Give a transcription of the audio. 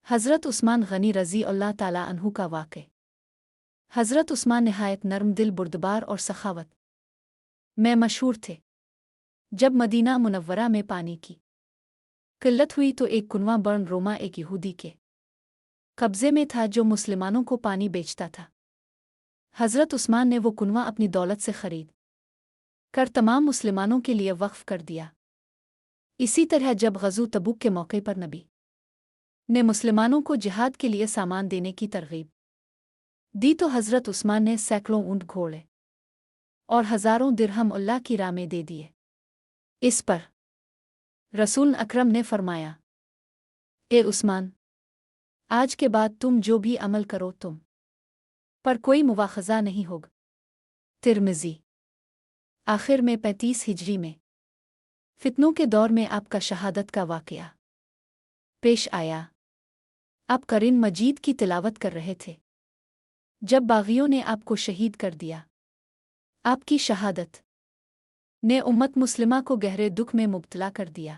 حضرت عثمان غنی رضی اللہ تعالیٰ عنہ کا واقع۔ حضرت عثمان نہایت نرم دل بردبار اور سخاوت میں مشہور تھے۔ جب مدینہ منورہ میں پانی کی قلت ہوئی تو ایک کنواں برن روما ایک یہودی کے قبضے میں تھا جو مسلمانوں کو پانی بیچتا تھا۔ حضرت عثمان نے وہ کنواں اپنی دولت سے خرید کر تمام مسلمانوں کے لیے وقف کر دیا۔ اسی طرح جب غزوہ تبوک کے موقع پر نبی نے مسلمانوں کو جہاد کے لیے سامان دینے کی ترغیب دی تو حضرت عثمان نے سینکڑوں اونٹ گھوڑے اور ہزاروں درہم اللہ کی راہ میں دے دیے۔ اس پر رسول اکرم نے فرمایا، اے عثمان، آج کے بعد تم جو بھی عمل کرو تم پر کوئی مواخذہ نہیں ہوگا۔ ترمذی۔ آخر میں 35 ہجری میں فتنوں کے دور میں آپ کا شہادت کا واقعہ پیش آیا۔ آپ قرآن مجید کی تلاوت کر رہے تھے جب باغیوں نے آپ کو شہید کر دیا۔ آپ کی شہادت نے امت مسلمہ کو گہرے دکھ میں مبتلا کر دیا۔